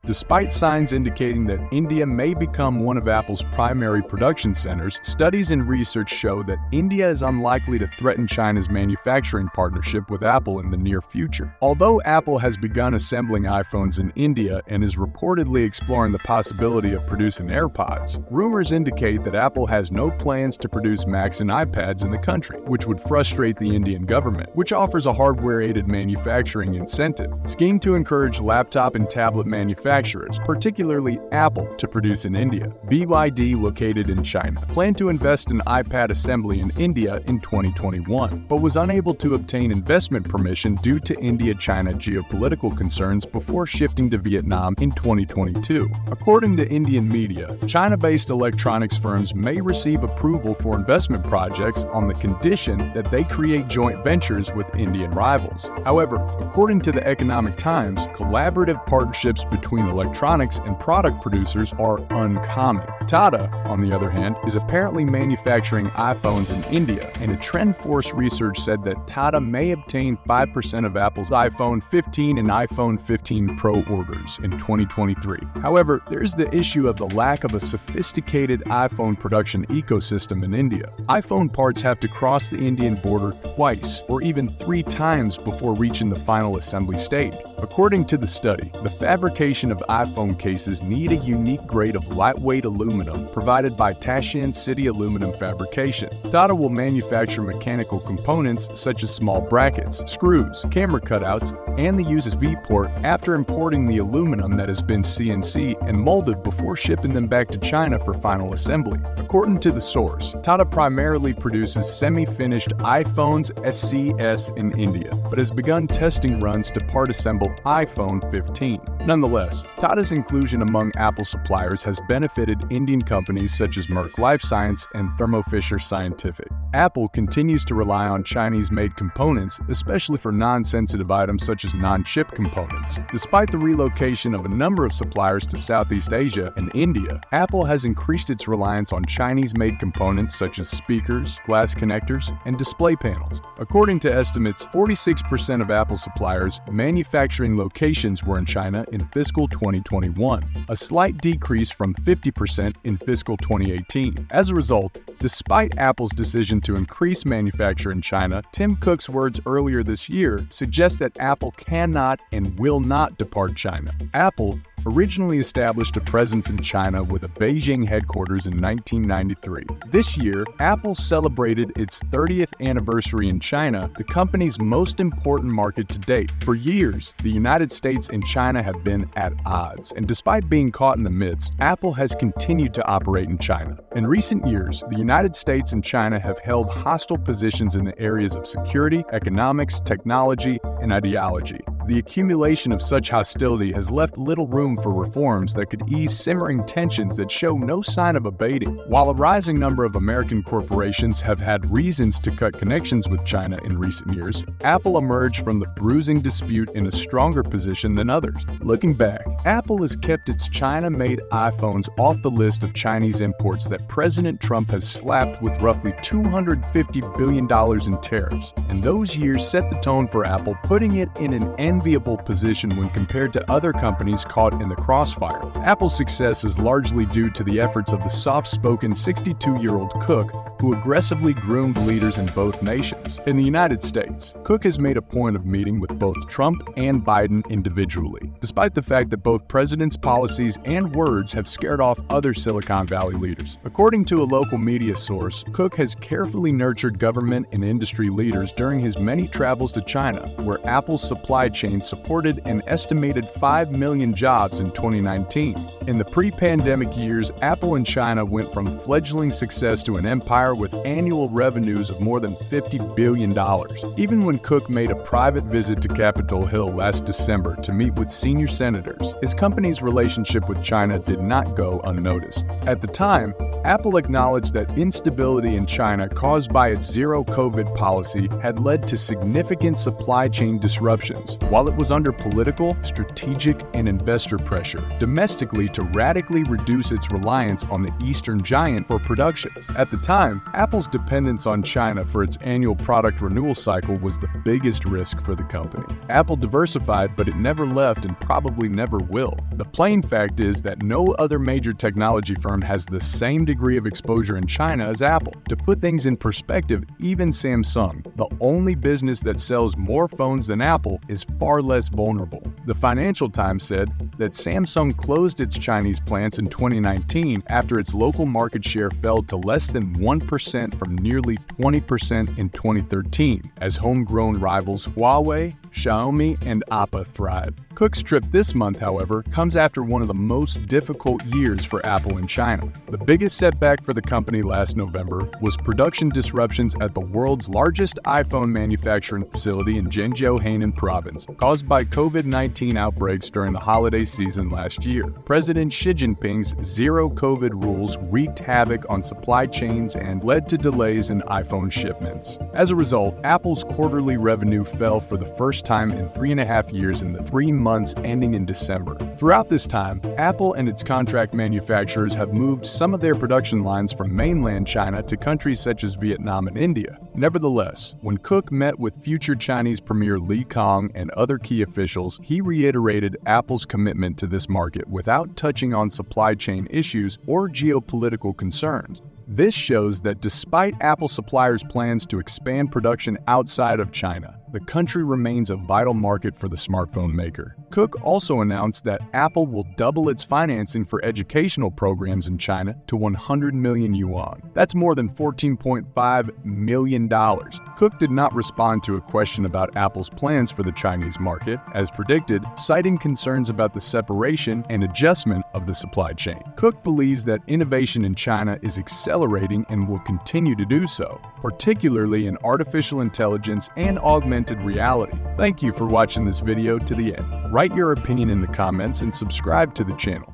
Despite signs indicating that India may become one of Apple's primary production centers, studies and research show that India is unlikely to threaten China's manufacturing partnership with Apple in the near future. Although Apple has begun assembling iPhones in India and is reportedly exploring the possibility of producing AirPods, rumors indicate that Apple has no plans to produce Macs and iPads in the country, which would frustrate the Indian government, which offers a hardware-aided manufacturing incentive scheme to encourage laptop and tablet manufacturers, particularly Apple, to produce in India. BYD, located in China, planned to invest in iPad assembly in India in 2021, but was unable to obtain investment permission due to India-China geopolitical concerns before shifting to Vietnam in 2022. According to Indian media, China-based electronics firms may receive approval for investment projects on the condition that they create joint ventures with Indian rivals. However, according to the Economic Times, collaborative partnerships between electronics and product producers are uncommon. Tata, on the other hand, is apparently manufacturing iPhones in India, and a TrendForce research said that Tata may obtain 5% of Apple's iPhone 15 and iPhone 15 Pro orders in 2023. However, there's the issue of the lack of a sophisticated iPhone production ecosystem in India. iPhone parts have to cross the Indian border twice, or even 3 times before reaching the final assembly stage. According to the study, the fabrication of iPhone cases need a unique grade of lightweight aluminum provided by Taishan City Aluminum Fabrication. Tata will manufacture mechanical components such as small brackets, screws, camera cutouts, and the USB port after importing the aluminum that has been CNC and molded before shipping them back to China for final assembly. According to the source, Tata primarily produces semi-finished iPhones SCS in India, but has begun testing runs to part assemble iPhone 15. Nonetheless, Tata's inclusion among Apple suppliers has benefited Indian companies such as Merck Life Science and Thermo Fisher Scientific. Apple continues to rely on Chinese-made components, especially for non-sensitive items such as non-chip components. Despite the relocation of a number of suppliers to Southeast Asia and India, Apple has increased its reliance on Chinese-made components such as speakers, glass connectors, and display panels. According to estimates, 46% of Apple suppliers' manufacturing locations were in China in fiscal 2021, a slight decrease from 50% in fiscal 2018. As a result, despite Apple's decision to increase manufacture in China, Tim Cook's words earlier this year suggest that Apple cannot and will not depart China. Apple originally established a presence in China with a Beijing headquarters in 1993. This year, Apple celebrated its 30th anniversary in China, the company's most important market to date. For years, the United States and China have been at odds, and despite being caught in the midst, Apple has continued to operate in China. In recent years, the United States and China have held hostile positions in the areas of security, economics, technology, and ideology. The accumulation of such hostility has left little room for reforms that could ease simmering tensions that show no sign of abating. While a rising number of American corporations have had reasons to cut connections with China in recent years, Apple emerged from the bruising dispute in a stronger position than others. Looking back, Apple has kept its China-made iPhones off the list of Chinese imports that President Trump has slapped with roughly $250 billion in tariffs, and those years set the tone for Apple, putting it in an enviable position when compared to other companies caught in the crossfire. Apple's success is largely due to the efforts of the soft-spoken 62-year-old Cook, who aggressively groomed leaders in both nations. In the United States, Cook has made a point of meeting with both Trump and Biden individually, despite the fact that both presidents' policies and words have scared off other Silicon Valley leaders. According to a local media source, Cook has carefully nurtured government and industry leaders during his many travels to China, where Apple's supply chain supported an estimated 5 million jobs in 2019. In the pre-pandemic years, Apple in China went from fledgling success to an empire with annual revenues of more than $50 billion. Even when Cook made a private visit to Capitol Hill last December to meet with senior senators, his company's relationship with China did not go unnoticed. At the time, Apple acknowledged that instability in China caused by its zero-COVID policy had led to significant supply chain disruptions, while it was under political, strategic, and investor pressure domestically to radically reduce its reliance on the Eastern giant for production. At the time, concern, Apple's dependence on China for its annual product renewal cycle was the biggest risk for the company. Apple diversified, but it never left and probably never will. The plain fact is that no other major technology firm has the same degree of exposure in China as Apple. To put things in perspective, even Samsung, the only business that sells more phones than Apple, is far less vulnerable. The Financial Times said that Samsung closed its Chinese plants in 2019 after its local market share fell to less than 1% from nearly 20% in 2013, as homegrown rivals Huawei, Xiaomi, and Oppo thrive. Cook's trip this month, however, comes after one of the most difficult years for Apple in China. The biggest setback for the company last November was production disruptions at the world's largest iPhone manufacturing facility in Zhengzhou, Hainan province, caused by COVID-19 outbreaks during the holiday season last year. President Xi Jinping's zero-COVID rules wreaked havoc on supply chains and led to delays in iPhone shipments. As a result, Apple's quarterly revenue fell for the first time in 3.5 years in the 3 months ending in December. Throughout this time, Apple and its contract manufacturers have moved some of their production lines from mainland China to countries such as Vietnam and India. Nevertheless, when Cook met with future Chinese Premier Li Kang and other key officials, he reiterated Apple's commitment to this market without touching on supply chain issues or geopolitical concerns. This shows that despite Apple suppliers' plans to expand production outside of China, the country remains a vital market for the smartphone maker. Cook also announced that Apple will double its financing for educational programs in China to 100 million yuan. That's more than $14.5 million. Cook did not respond to a question about Apple's plans for the Chinese market, as predicted, citing concerns about the separation and adjustment of the supply chain. Cook believes that innovation in China is accelerating and will continue to do so, particularly in artificial intelligence and augmented reality. Thank you for watching this video to the end. Write your opinion in the comments and subscribe to the channel.